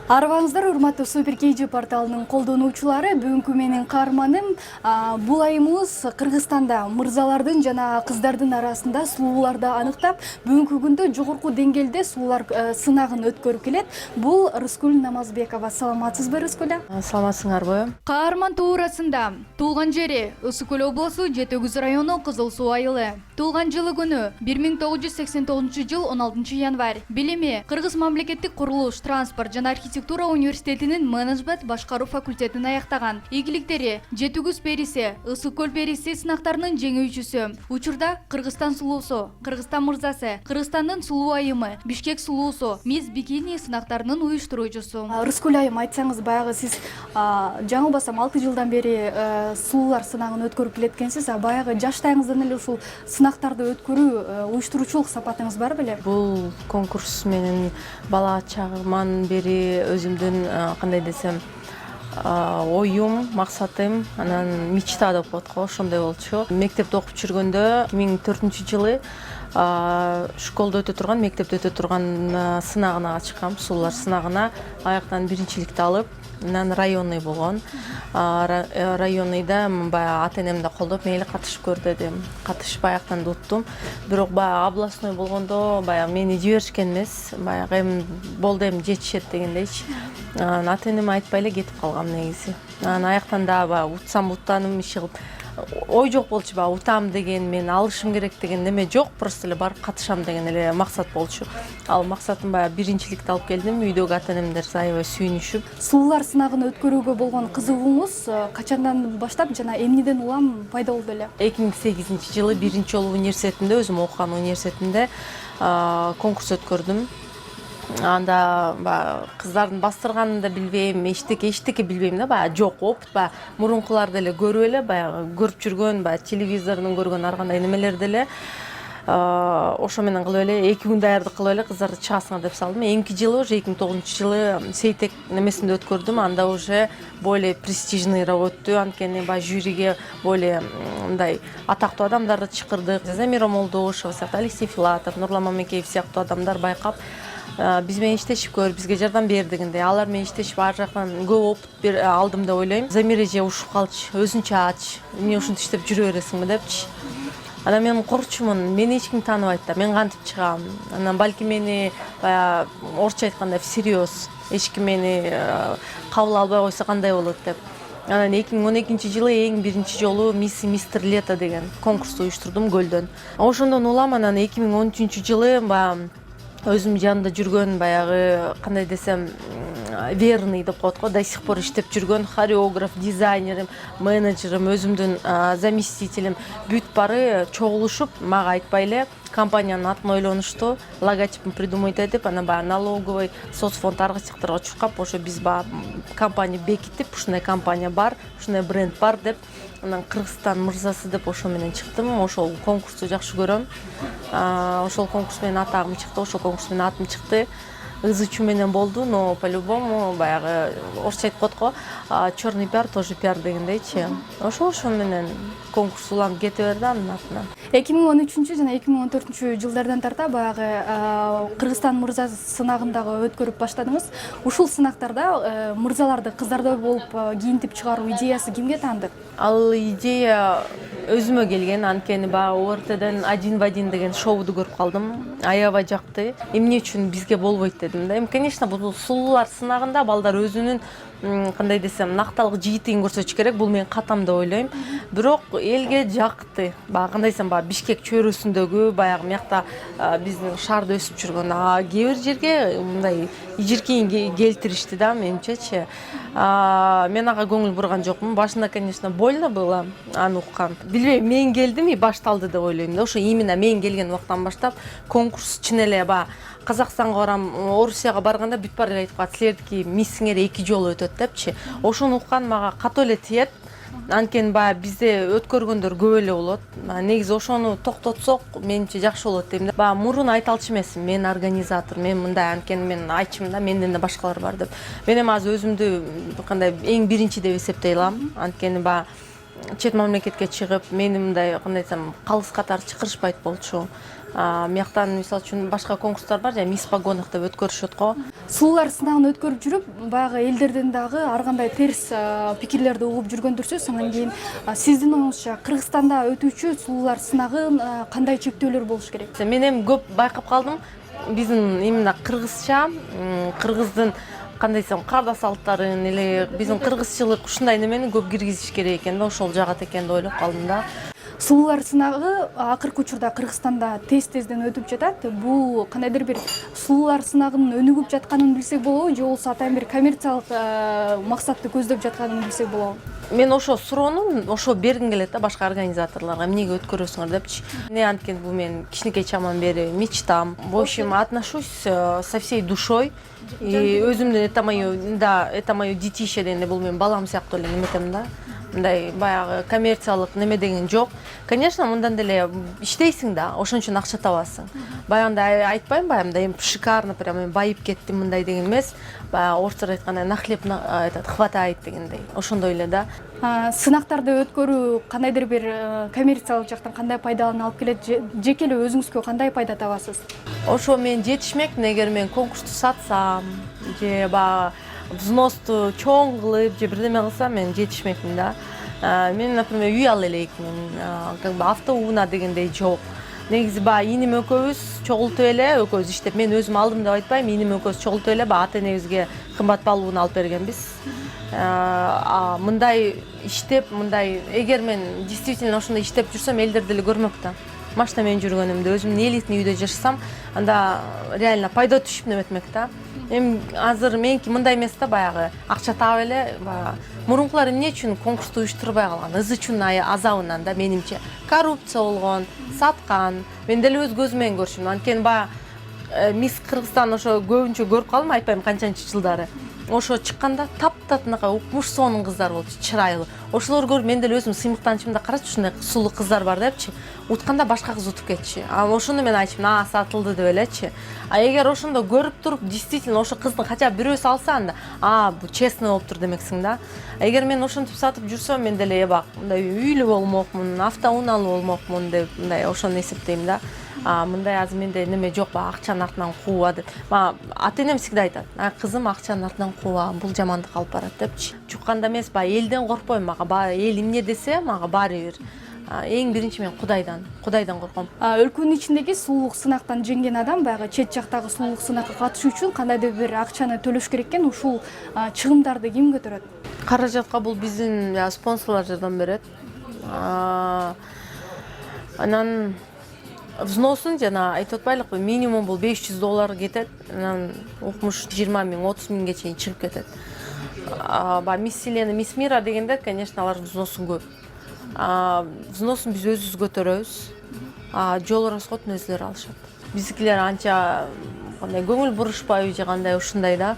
Арыбаңыздар, урматтуу Супер KG порталынын колдонуучулары, бүгүнкү менин каарманым бул айымыбыз Кыргызстанда мырзалардын жана кыздардын арасында сулууларды аныктап, бүгүнкү күндө жогорку деңгээлде сулуулар сынагын өткөрүп келет. Бул Рыскүл Намазбекова. Саламатсызбы, Рыскүл? Саламатсыңарбы? Каарман туурасында туулган жери Ысык Көл облусу Жети-Күз району Кызыл Суу айылы. Туулган жылы күнү 1989 жыл 16 январь. Билими Кыргыз мамлекеттик курулуш, транспорт жана архитектура университетинин менеджмент башкаруу факультетин аяктаган. Ийгиликтери Жети-Күз периси, Ысык Көл периси сынактарынын жеңүүчүсү. Учурда Кыргызстан сулуусу, Кыргызстан мырзасы, Кыргызстандын сулуу айымы, Бишкек сулуусу, Мисс Бикини сынактарынын уюштуруучусу. Рыскүл айым, айтсаңыз, баягы сиз жаңылбасам 6 жылдан бери сулуулар сынагын өткөрүп келеткенсиз, баягы жаштайыңыздан эле ушул сынактарды өткөрүү уюштуруучулук сапатыңыз бар беле? Бул конкурс менин бала чагыман бери өзүмдүн кандай десем оюм, максатым, анан мечта деп коет го, ошондой болчу. Мектепте окуп жүргөндө 2004-жылы школдо өтө турган, мектепте өтө турган сынагына чыккам, сулуулар сынагына. Аяктан биринчиликти алып, анан районный болгон. Районныйда баягы ата-энемди колдоп, мейли катышып көр дедим. Катышып аяктан да уттум. Бирок баягы областной болгондо баягы мени жиберишкен эмес. Баягы эми болду, эми жетишет дегендейчи. Ата-энеме айтпай эле кетип калгам негизи. Анан аяктан да баягы утсам уттаным, иши кылып ой жок болчу, баягы утам деген, мен алышым керек деген неме жок, просто эле барып катышам деген эле максат болчу. Ал максатым баягы биринчиликти алып келдим, үйдөгү ата-энемдер аябай сүйүнүшүп. Сулуулар сынагын өткөрүүгө болгон кызыгууңуз качандан баштап жана эмнеден улам пайда болду эле? 2008-жылы биринчи жолу университетинде, өзүм окуган университетинде конкурс өткөрдүм. Анда кыздардын бастырганын да билбейм, эчтеке билбейм да, баягы жок опыт, баягы мурункуларды эле көрүп эле, баягы көрүп жүргөн, баягы телевизордон көргөн ар кандай немелерди эле ошо менен кылып эле 2 күн даярдык кылып эле кыздарды чыгасыңар деп салдым. Эмки жылы уже 2009-жылы Сейтек немесинде өткөрдүм. Анда уже более престижныйраак өттү. Анткени баягы жюриге более мындай атактуу адамдарды чакырдык. Замира Молдошева сыяктуу, Алексей Филатов, Нурлан Мамекеев сыяктуу адамдар байкап, биз менен иштешип көр, бизге жардам бер дегенде, алар менен иштешип ар жактан көп опыт алдым деп ойлойм. Замира эже ушуп калчы, өзүнчө ач, эмне ушинтип иштеп жүрө бересиңби депчи. Анан мен курчумун, мени эч ким тааныбайт да, мен кантип чыгам? Анан балки мени баягы орусча айтканда всерьез эч ким мени кабыл албай койсо кандай болот деп. Анан 2012-жылы эң биринчи жолу Мисс и Мистер Лето деген конкурсту уюштурдум Көлдөн. Ошондон улам анан 2013-жылы баягы өзүм жанында жүргөн, баягы кандай десем, верный деп коет го, до сих пор иштеп жүргөн хореограф, дизайнерим, менеджерим, өзүмдүн заместителим бүт бары чогулушуп, мага айтпай эле компаниянын атын ойлонушту, логотипин придумать этип, анан баягы налоговый, соцфонд ар кайсыларга чуркап, ошо биз баягы компания бекитип, ушундай компания бар, ушундай бренд бар деп, анан Кыргызстан мырзасы деп ошо менен чыктым. Ошол конкурсту жакшы көрөм. Ошол конкурс менен атагым чыкты, ошол конкурс менен атым чыкты. Ызычуу менен болду, но по-любому баягы орусча айтып коет го, черный пиар тоже пиар дегендейчи. Ошо менен конкурс улам кете берди анын атынан. 2013 жана 2014 жылдардан тарта баягы Кыргызстан мырзасы сынагындагы өткөрүп баштадыңыз. Ушул сынактарда мырзаларды кыздарды болуп кийинтип чыгаруу идеясы кимге таандык? Ал идея өзүмө келген, анткени баягы ОРТден один в один деген шоуду көрүп калдым. Аябай жакты. Эмне үчүн бизге болбойт дедим да. Эми, конечно, бул сулуулар сынагында балдар өзүнүн кандай десем, накталык жыйытын көрсөтүш керек. Бул мен катам деп ойлойм. Бирок элге жакты. Баягы кандай десем, баягы Бишкек чөйрөсүндөгү, баягы мыякта биздин шаарда өсүп жүргөн, кээ бир жерге мындай ижиркейин келтиришти да, менимчечи. Мен ага көңүл бурган жокмун. Башында, конечно, больно было аны уккан. Билбейм, мен келдим и башталды деп ойлойм да. Ошо именно мен келген убактан баштап конкурс чын эле баягы Казакстанга барам, Орусияга барганда бүт баары эле айтып калат, силердики миссиңер 2 жолу өтөт депчи. Ошону уккан мага катуу эле тиет. Анткени баягы бизде өткөргөндөр көп эле болот. Негизи ошону токтотсок, менимче жакшы болот дейм да. Баягы мурун айта алчу эмесмин, мен организатор, мен мындай, анткени мен айтчумун да, менден да башкалар бар деп. Мен эми азыр өзүмдү кандай эң биринчи деп эсептей алам. Анткени баягы чет мамлекетке чыгып, мени мындай кандай десем, калыс катары чакырышпайт болчу. Мияктан мисалы үчүн башка конкурстар бар, мисс погонах деп өткөрүшөт го. Сулуулар сынагын өткөрүп жүрүп, баягы элдерден дагы ар кандай терс пикирлерди угуп жүргөндүрсүз. Анан кийин сиздин оюңузча Кыргызстанда өтүүчү сулуулар сынагын кандай чектөөлөр болуш керек? Мен эми көп байкап калдым. Биздин именно кыргызча, кыргыздын кандай десем, каада салттарын эле биздин кыргызчылык ушундай немени көп киргизиш керек экен да, ошол жагат экен деп ойлоп калдым да. Сулуулар сынагы акыркы учурда Кыргызстанда тез-тезден өтүп жатат. Бул кандайдыр бир сулуулар сынагынын өнүгүп жатканын билсек болобу, же болбосо атайын бир коммерциялык максатты көздөп жатканын билсек болобу? Мен ошо суроону ошо бергим келет да башка организаторлорго, эмнеге өткөрөсүңөр депчи. Эмне анткени бул мен кичинекей чаман бери мечтам. В общем, отношусь со всей душой. И өзүмдүн это моё детище дегенде бул менин балам сыяктуу эле неметем да. Мындай баягы коммерциялык неме деген жок. Конечно, мындан деле иштейсиң да, ошон үчүн акча табасың. Баягындай айтпайм, баягындай эми шикарно прям байып кеттим мындай деген эмес. Баягы орусча айтканда на хлеб хватает дегендей. Ошондой эле да. Сынактарды өткөрүү кандайдыр бир коммерциялык жактан кандай пайдаларын алып келет, жеке эле өзүңүзгө кандай пайда табасыз? Ошо мен жетишмекмин, эгер мен конкурсту сатсам, же баягы взносту чоң кылып, же бирдеме кылсам, мен жетишмекмин да. Мен, например, үй ала элекмин, как бы автоунаа дегендей жок. Негизи баягы иним экөөбүз чогултуп эле экөөбүз иштеп, мен өзүм алдым деп айтпайм, иним экөөбүз чогултуп эле баягы ата-энебизге кымбат баалууну алып бергенбиз. Мындай иштеп, мындай эгер мен действительно ошондой иштеп жүрсөм, элдер деле көрмөк да. Машина менен жүргөнүмдү, өзүмдүн элитный үйдө жашасам, анда реально пайда түшүп неметмек да. Эми азыр меники мындай эмес да, баягы акча таап эле, мурункулар эмне үчүн конкурсту уюштурбай калган? Ызы-чун азабынан да, менимче. Коррупция болгон, саткан. Мен деле өз көзүм менен көрчүмүн. Анткени баягы мисс Кыргызстан ошо көбүнчө көрүп калдым, айтпайм канчанчы жылдары. Ошо чыкканда таптатынака укмуш сонун кыздар болчу, чырайлуу. Ошолор көрүп мен деле өзүм сыймыктанчымын да, карачы ушундай сулуу кыздар бар депчи. Утканда башка кыз утуп кетчи. Ошондо мен айтчумун, сатылды деп элечи. Эгер ошондо көрүп туруп, действительно ошо кыздын кача бирөөсү алса анда, бул честный болуптур демексиң да. Эгер мен ошентип сатып жүрсөм, мен деле бак, мындай үйлүү болмокмун, автоунаалуу болмокмун деп мындай ошону эсептейм да. Мындай азыр менде неме жок, акчанын артынан кууба деп. Ата-энем всегда айтат, кызым акчанын артынан кууба, бул жамандык алып барат депчи. Жукканда эмес, элден коркпойм, мага эл эмне десе, мага баары бир. Эң биринчи мен Кудайдан корком. Өлкөнүн ичиндеги сулуулук сынактан жеңген адам баягы чет жактагы сулуулук сынакка катышуу үчүн кандайдыр бир акчаны төлөш керек экен, ушул чыгымдарды ким көтөрөт? Каражатка бул биздин спонсорлор жардам берет. Анан взносун жана айтып атпайлыкпы, минимум бул $500 кетет. Анан укмуш 20 миң, 30 миңге чейин чыгып кетет. Мисс Вселенная, мисс Мира дегенде, конечно, алардын взносу көп. Взносун биз өзүбүз көтөрөбүз. Жол расходун өзүлөрү алышат. Биздикилер анча кандай көңүл бурушпайбы же кандай ушундай да.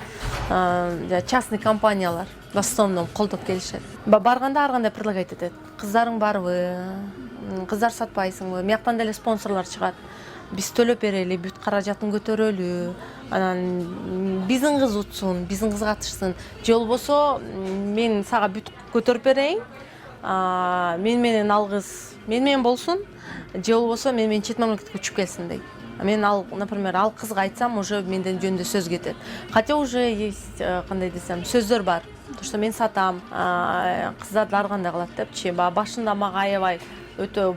Частный компаниялар в основном колдоп келишет. Барганда ар кандай предлагать этет. Кыздарың барбы? Кыздар сатпайсыңбы? Мияктан деле спонсорлор чыгат. Биз төлөп берели, бүт каражатын көтөрөлү. Анан биздин кыз утсун, биздин кыз катышсын. Же болбосо мен сага бүт көтөрүп берейин. Мен менен ал кыз мен менен болсун, же болбосо мен менен чет мамлекетке учуп келсин дейт. Мен например, ал кызга айтсам, уже менден жөнүндө сөз кетет. Хотя уже есть, кандай десем, сөздөр бар. То, что мен сатам, кыздарды ар кандай кылат депчи. Башында мага аябай өтө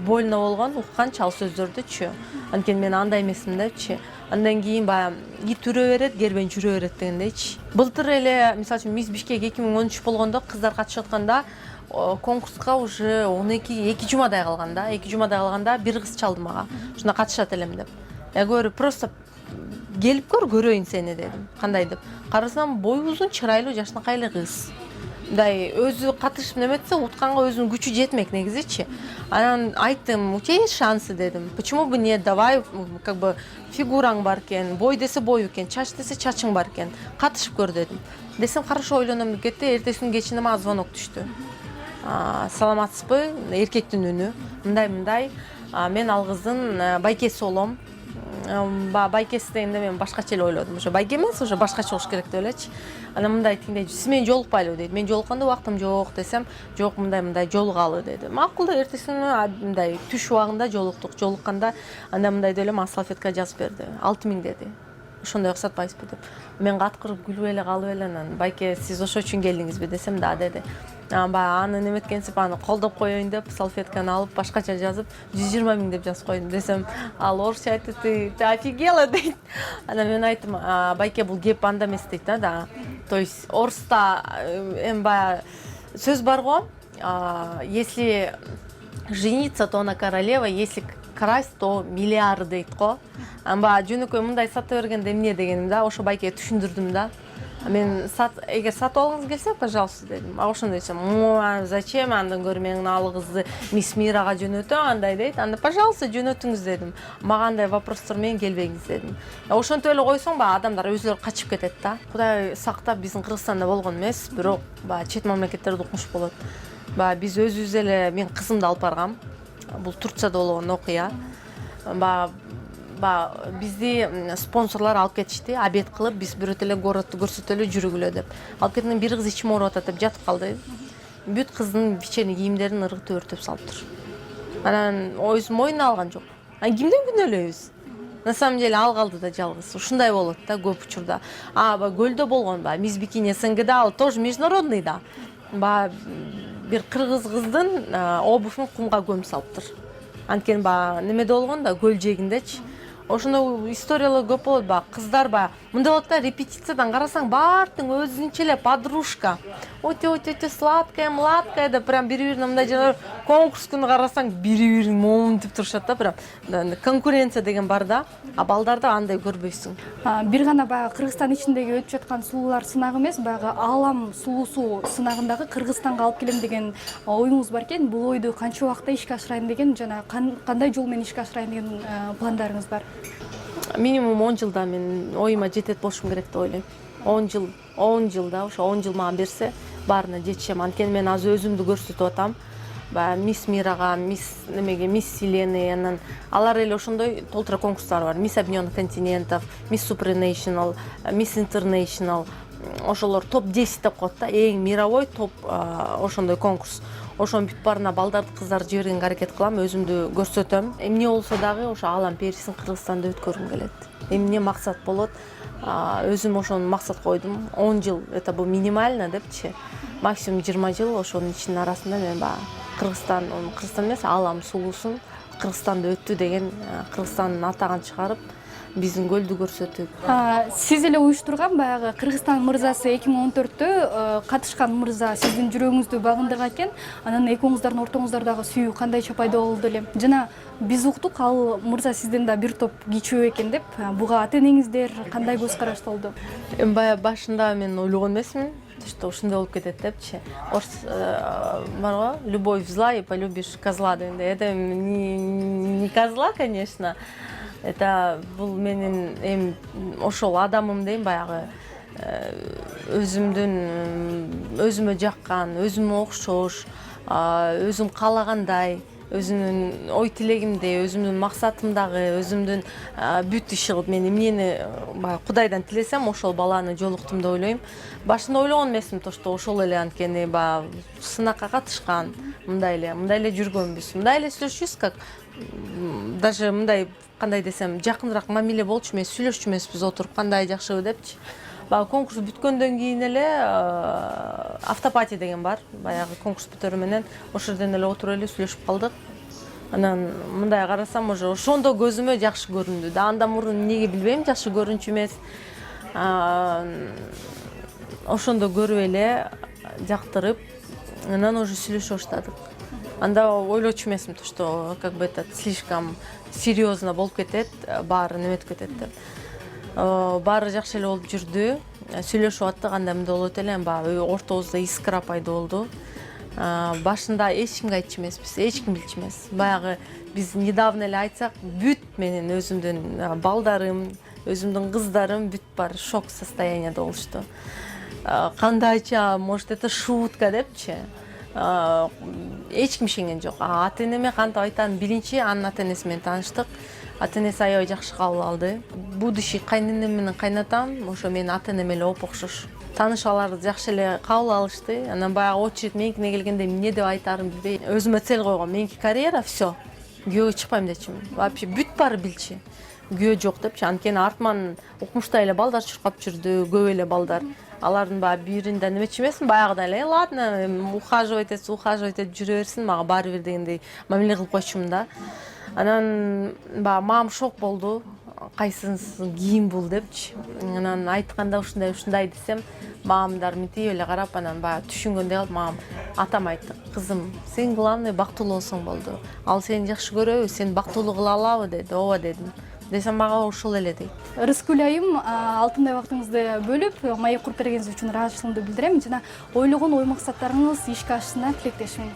больно болгон, укканчы ал сөздөрдүчү. Анткени мен андай эмесмин депчи. Андан кийин баягы ит үрө берет, кербен жүрө берет дегендейчи. Былтыр эле, мисалы үчүн, Мисс Бишкек 2013 болгондо кыздар катышып атканда, конкурска уже 2 жумадай калганда, 2 жумадай калганда бир кыз чалды мага. Ушуна катышат элем деп. Я говорю, просто келип көрөйүн сени дедим. Кандай деп. Карасам, бою узун, чырайлуу, жашынакай эле кыз. Мындай өзү катышып неметсе, утканга өзүнүн күчү жетмек негизичи. Анан айттым, у тебя есть шансы дедим. Почему бы не, давай, как бы фигураң бар экен, бой десе бою экен, чач десе чачың бар экен. Катышып көр дедим. Десем, хорошо ойлоном деп кетти. Эртесинин кечинде мага звонок түштү. Саламатсызбы, эркектин үнү. Мындай, мен ал кыздын байкеси болом. баягы байкеси дегенде мен башкача эле ойлодум. Ошо байке эмес, ошо башкача болуш керек деп элечи. Анан мындай тигиндей сиз менен жолукпайлыбы дейт. Мен жолукканда убактым жок десем, жок мындай жолугалы деди. Макул деп эртеси күнү мындай түш убагында жолуктук. Жолукканда анда мындай деп эле салфеткага жазып берди. 6000 деди. Ошондой уруксатпайсызбы деп. Мен каткырып күлүп эле калып эле анан байке сиз ошо үчүн келдиңизби десем, да деди. Баягы аны неметкенсип аны колдоп коеюн деп салфетканы алып башкача жазып 120 000 деп жазып койдум десем, ал орусча айтты, ты офигела дейт. Анан мен айттым, байке бул кеп анда эмес дейт да. То есть оруста баягы сөз бар го, если жениться, то она королева, если красть, то миллиард дейт го. Баягы жөнөкөй мындай сата бергенде эмне дегеним да, ошо байкеге түшүндүрдүм да. Мен эгер сатып алгыңыз келсе, пожалуйста дедим. Ошондой десем, зачем андан көрө мен ал кызды Мисс Мирага жөнөтөм, андай дейт. Анда пожалуйста жөнөтүңүз дедим. Мага андай вопростор менен келбеңиз дедим. Ошентип эле койсоң, адамдар өзүлөрү качып кетет да. Кудай сактап, биздин Кыргызстанда болгон эмес, бирок чет мамлекеттерде укмуш болот. Биз өзүбүз эле, мен кызымды алып баргам. Бул Турцияда болгон окуя. Бизди спонсорлор алып кетишти, обед кылып, биз бирөөт эле городду көрсөтөлү, жүргүлө деп. Алып кеткенден бир кыз ичим ооруп атат деп жатып калды. Бүт кыздын вечерний кийимдерин ыргытып өртөп салыптыр. Анан өзүм мойнуна алган жок. Кимден күнөөлөйбүз? На самом деле ал калды да жалгыз. Ушундай болот да көп учурда. Көлдө болгон Мисс Бикини СНГда ал тоже международный да. Бир кыргыз кыздын обувун кумга көмүп салыптыр. Анткени немеде болгон да, көл жээгиндечи. Ошондой историялар көп болот. Кыздар мындай болот да, репетициядан карасаң баардыгы өзүнчө эле подружка. Өтө сладкая, младкая деп прям бири-бирине мындай жана конкурс күнү карасаң бири-бирин момунтип турушат да, прям конкуренция деген бар да. Балдарда андай көрбөйсүң. Бир гана баягы Кыргызстан ичиндеги өтүп жаткан сулуулар сынагы эмес, баягы алам сулуусу сынагындагы Кыргызстанга алып келем деген оюңуз бар экен. Бул ойду канча убакытта ишке ашырайын деген жана кандай жол менен ишке ашырайын деген пландарыңыз бар? Минимум 10 жылда мен оюма жетет болушум керек деп ойлойм. 10 жылда, ошо 10 жыл мага берсе, баарына жетишем. Анткени мен азыр өзүмдү көрсөтүп атам. Мисс Мирага, Мисс Вселенная, анан алар эле ошондой толтура конкурстар бар. Мисс Объединенных континентов, Мисс Supranational, Мисс International. Ошолор топ 10 деп коет да, эң мировой топ ошондой конкурс. Ошонун бүт баарына балдарды, кыздарды жибергенге аракет кылам, өзүмдү көрсөтөм. Эмне болсо дагы ошо алам перисин Кыргызстанда өткөргүм келет. Эмне максат болот? Өзүм ошону максат койдум. 10 жыл это бул минимально депчи. Максимум 20 жыл ошонун ичинин арасында мен Кыргызстан эмес, алам сулуусун Кыргызстанда өттү деген Кыргызстандын атагын чыгарып, биздин көлдү көрсөтүп. Сиз эле уюштурган баягы Кыргызстан мырзасы 2014-тө катышкан мырза сиздин жүрөгүңүздү багындырган экен. Анан экөөңүздөрдүн ортоңуздардагы сүйүү кандайча пайда болду эле? Жана биз уктук, ал мырза сизден да бир топ кичүү экен деп. Буга ата-энеңиздер кандай көз карашта болду? Баягы башында мен ойлогон эмесмин, что ушундай болуп кетет депчи. Барго, любовь зла и полюбишь козла дегенде. Это не козла, конечно. Это бул менин ошол адамым дейм, баягы өзүмө жаккан, өзүмө окшош, өзүм каалагандай, өзүмдүн ой тилегимди, өзүмдүн максатымдагы, өзүмдүн бүт иши кылып мен эмнени Кудайдан тилесем, ошол баланы жолуктум деп ойлойм. Башында ойлогон эмесмин, то что ошол эле анткени сынакка катышкан, мындай эле жүргөнбүз, мындай эле сүйлөшчүбүз, как даже мындай кандай десем, жакыныраак мамиле болчу эмес, сүйлөшчү эмеспиз отуруп, кандай жакшыбы депчи. Конкурс бүткөндөн кийин эле автопати деген бар. Баягы конкурс бүтөрү менен ошол жерден эле отуруп эле сүйлөшүп калдык. Анан мындай карасам, уже ошондо көзүмө жакшы көрүндү. Андан мурун эмнеге билбейм, жакшы көрүнчү эмес. Ошондо көрүп эле жактырып, анан уже сүйлөшө баштадык. Анда ойлочу эмесмин, что как бы это слишком серьезно болуп кетет, баары неметип кетет деп. Баары жакшы эле болуп жүрдү. Сүйлөшүп аттык, анда мындай болот эле, ортобузда искра пайда болду. Башында эч кимге айтчу эмеспиз, эч ким билчү эмес. Баягы биз недавно эле айтсак, бүт менин өзүмдүн балдарым, өзүмдүн кыздарым бүт баары шок состоянияда болушту. Кандайча, может, это шутка депчи. Эч ким ишенген жок. Ата-энеме кантип айтаанын билинчи, анын ата-энеси менен тааныштык. ата энеси аябай жакшы кабыл алды. Будущий кайненем менен кайнатам ошо менин ата энем эле окшош. Таанышалар жакшы эле кабыл алышты. Анан баягы очередь меникине келгенде эмне деп айтарымды билбей, өзүмө цель койгом. Меники карьера всё. Күйөөгө чыкпайм дечимин. Вообще бүт баары билчи. Күйөө жок депчи. Анткени артыман укмуштай эле балдар чуркап жүрдү, көп эле балдар. Алардын баягы биринден эмечи эмесмин, баягыдай эле ладно, ухаживать этип жүрө берсин, мага баары бир дегендей мамиле кылып койчумун да. Анан баягы мамам шок болду. Кайсынысы кийим бул депчи. Анан айтканда ушундай десем, мамамдар мынтип эле карап, анан баягы түшүнгөндөй кылып мамам атам айтты: "Кызым, сен главный бактылуу болсоң болду. Ал сени жакшы көрөбү, сени бактылуу кыла алабы?" деди. "Ооба" дедим. Десем мага ошол эле дейт. Рыскүл айым, алтындай убактыңызды бөлүп, маек куруп бергениңиз үчүн ыраазычылыгымды билдирем жана ойлогон ой максаттарыңыз ишке ашышына тилектешмин.